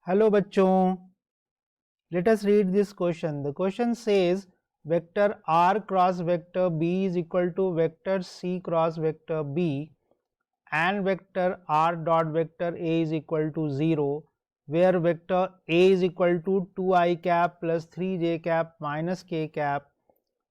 Hello बच्चों, let us read this question. The question says vector r cross vector b is equal to vector c cross vector b and vector r dot vector a is equal to 0, where vector a is equal to 2i cap plus 3j cap minus k cap,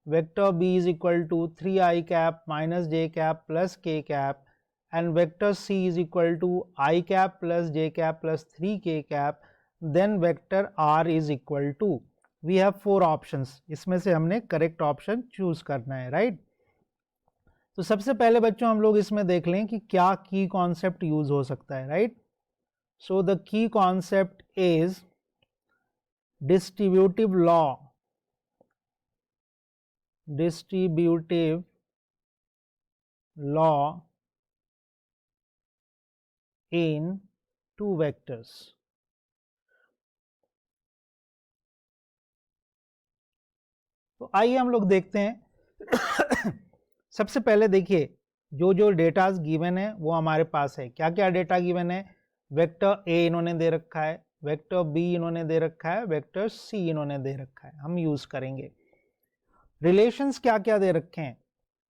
vector b is equal to 3i cap minus j cap plus k cap, and vector c is equal to I cap plus j cap plus 3k cap, then vector r is equal to, we have 4 options. इसमें से हमने correct option choose करना है, right. तो सबसे पहले बच्चों हम लोग इसमें देख लें कि क्या की कॉन्सेप्ट यूज हो सकता है, right. So the key concept is distributive law, distributive law in two vectors. तो आइए हम लोग देखते हैं। सबसे पहले देखिए जो डेटास गिवन है वो हमारे पास है। क्या क्या डेटा गिवन है? वेक्टर ए इन्होंने दे रखा है, वेक्टर बी इन्होंने दे रखा है, वेक्टर सी इन्होंने दे रखा है। हम यूज करेंगे। रिलेशंस क्या क्या दे रखे हैं?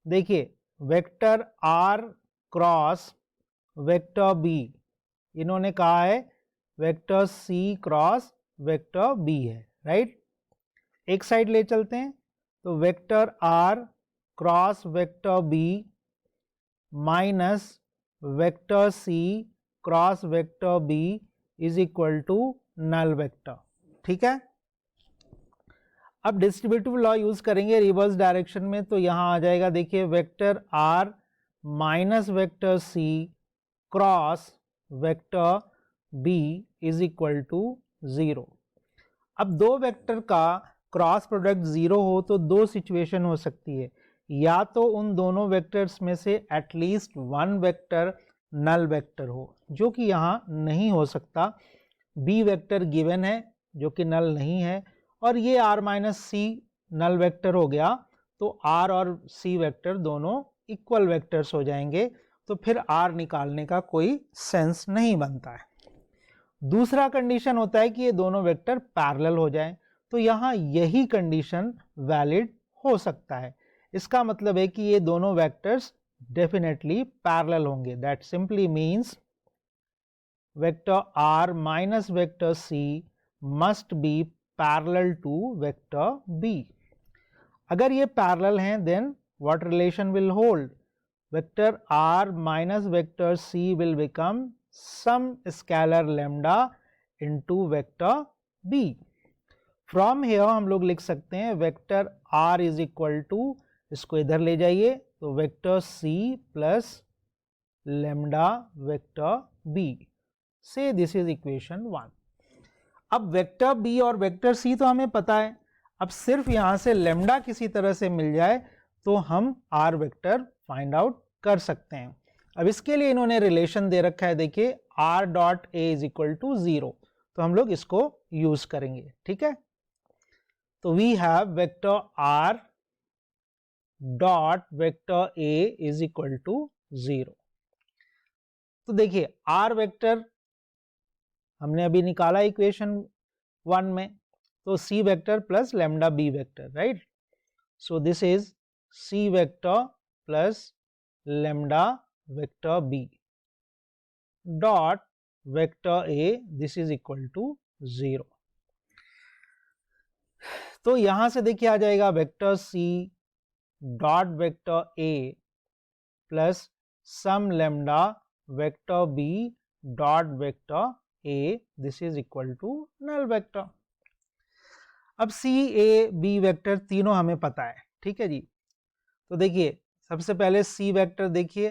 देखिए vector r cross vector b, इन्होंने कहा है vector c cross vector b है, राइट। एक साइड ले चलते हैं तो vector r cross vector b minus vector c cross vector b is equal to null vector, ठीक है। अब डिस्ट्रीब्यूटिव लॉ यूज करेंगे रिवर्स डायरेक्शन में, तो यहां आ जाएगा, देखिए vector r minus vector c cross vector b is equal to 0। अब दो वेक्टर का क्रॉस प्रोडक्ट 0 हो तो दो सिचुएशन हो सकती है, या तो उन दोनों वेक्टर्स में से at least one vector null vector हो, जो कि यहाँ नहीं हो सकता। b वेक्टर गिवन है जो कि नल नहीं है, और ये r माइनस सी नल वेक्टर हो गया, तो r और c वेक्टर दोनों इक्वल वेक्टर्स हो जाएंगे, तो फिर r निकालने का कोई सेंस नहीं बनता है। दूसरा कंडीशन होता है कि ये दोनों वेक्टर पैरेलल हो जाएं, तो यहाँ यही कंडीशन वैलिड हो सकता है। इसका मतलब है कि ये दोनों वेक्टर्स डेफिनेटली पैरेलल होंगे। That simply means vector r minus vector c must be parallel to vector b। अगर ये पैरेलल हैं, then what relation will hold? Vector r minus vector c will become some scalar lambda into vector b. From here हम लोग लिख सकते हैं vector r is equal to, इसको इधर ले जाइए तो vector c plus lambda vector b। से दिस इज इक्वेशन 1। अब वेक्टर b और वेक्टर c तो हमें पता है, अब सिर्फ यहां से लैम्डा किसी तरह से मिल जाए तो हम r वेक्टर फाइंड आउट कर सकते हैं। अब इसके लिए इन्होंने रिलेशन दे रखा है, देखिए r dot a is equal to 0, तो हम लोग इसको यूज करेंगे, ठीक है। तो we have vector r dot vector a is equal to 0। तो देखिए r वेक्टर हमने अभी निकाला इक्वेशन 1 में, तो c vector plus lambda b vector, right. So this is c vector plus lambda vector b dot vector a, this is equal to 0। तो यहां से देखिए आ जाएगा vector c dot vector a plus some lambda vector b dot vector a, this is equal to null vector. अब c a b vector तीनों हमें पता है, ठीक है जी। तो देखिए सबसे पहले c वेक्टर देखिए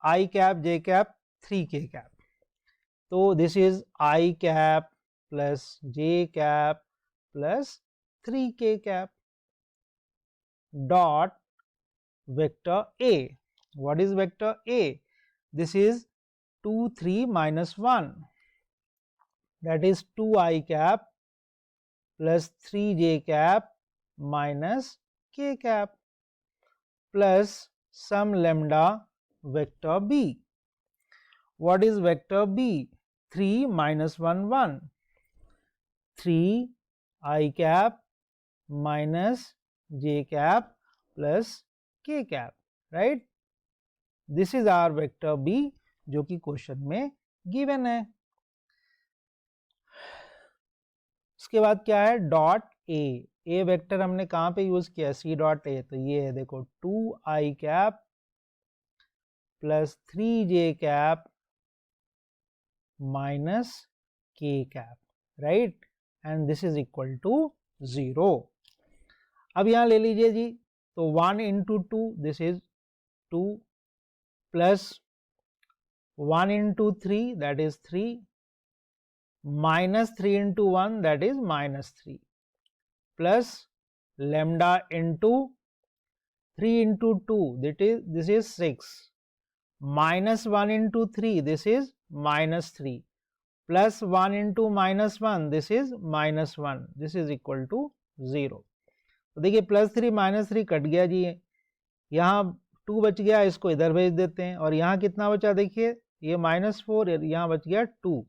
i cap j cap 3k cap, तो this is i cap plus j cap plus 3k cap dot vector a। What is vector a? This is 2 3 minus 1, that is 2i cap plus 3j cap minus k cap plus some lambda vector b. What is vector b? 3 minus 1 1, 3 i cap minus j cap plus k cap, right? This is our vector b जो कि question में given है। उसके बाद क्या है, dot A vector हमने कहाँ पे यूज किया, सी डॉट ए, तो ये है देखो 2i cap plus 3j cap minus k cap, right, and this is equal to 0। अब यहाँ ले लीजिए जी, तो 1 into 2 this is 2 plus 1 into 3 that is 3 minus 3 into 1 that is minus 3 plus lambda into 3 into 2 this is 6 minus 1 into 3 this is minus 3 plus 1 into minus 1 this is minus 1, this is equal to 0। तो देखिए plus 3 minus 3 cut गया जी, यहाँ 2 बच गया, इसको इधर भेज देते हैं, और यहाँ कितना बचा देखिए, ये -4, यहाँ बच गया 2,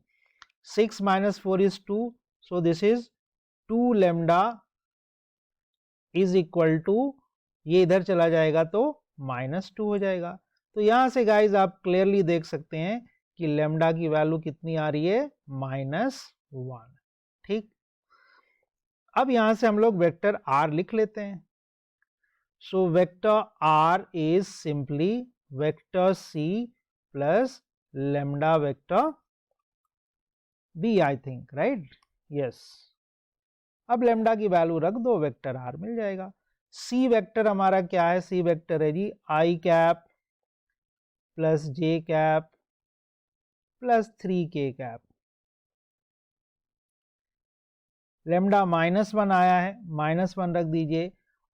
6 minus 4 is 2, so this is 2 lambda is equal to, ये इधर चला जाएगा तो -2 हो जाएगा। तो यहाँ से गाइज आप क्लियरली देख सकते हैं कि लैम्डा की वैल्यू कितनी आ रही है, -1, ठीक। अब यहाँ से हम लोग वेक्टर r लिख लेते हैं। So vector r is simply vector c plus lambda vector b, I think, right? yes। अब लैम्डा की वैल्यू रख दो, वेक्टर r मिल जाएगा। c वेक्टर हमारा क्या है, c वेक्टर है जी i cap plus j cap plus 3k cap. Lambda -1 आया है, -1 रख दीजिए।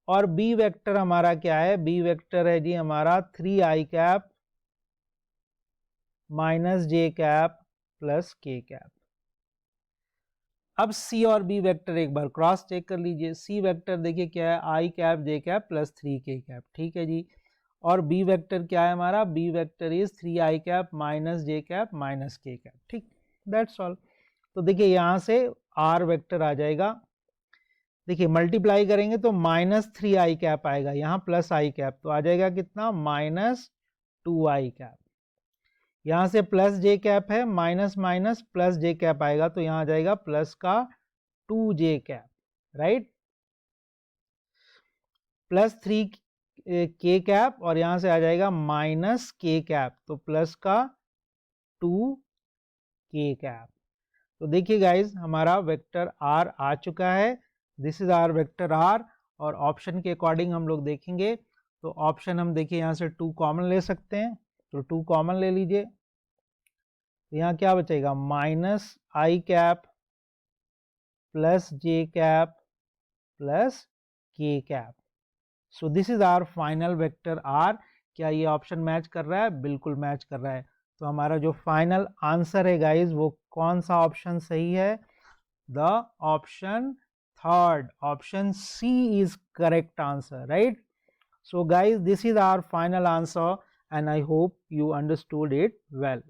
और b वेक्टर हमारा क्या है, b वेक्टर है जी हमारा 3i cap minus j cap plus k cap. अब c और b वेक्टर एक बार क्रॉस चेक कर लीजिए। c वेक्टर देखिए क्या है, i cap j cap plus 3k cap, ठीक है जी। और b वेक्टर क्या है हमारा, b vector is 3i cap minus j cap minus k cap, ठीक, दैट्स ऑल। तो देखिए यहाँ से r वेक्टर आ जाएगा, देखिए मल्टीप्लाई करेंगे तो -3i कैप आएगा, यहाँ प्लस i कैप, तो आ जाएगा कितना, -2i कैप। यहाँ से प्लस j कैप है, minus minus plus j cap आएगा, तो यहाँ आ जाएगा प्लस का 2j cap, right, plus 3k cap, और यहाँ से आ जाएगा माइनस k कैप, तो प्लस का 2k कैप। तो देखिए गाइज हमारा वेक्टर r आ चुका है, this is our vector r। और ऑप्शन के अकॉर्डिंग हम लोग देखेंगे, तो ऑप्शन हम देखिए यहाँ से 2 कॉमन ले सकते हैं, तो 2 कॉमन ले लीजिए, तो यहाँ क्या बचेगा, -i cap plus j cap plus k cap. So this is our final vector r। क्या ये ऑप्शन मैच कर रहा है, बिल्कुल मैच कर रहा है। तो हमारा जो फाइनल आंसर है गाइज, वो कौन सा ऑप्शन सही है, the option third, option c is correct answer, right. So guys, this is our final answer and I hope you understood it well.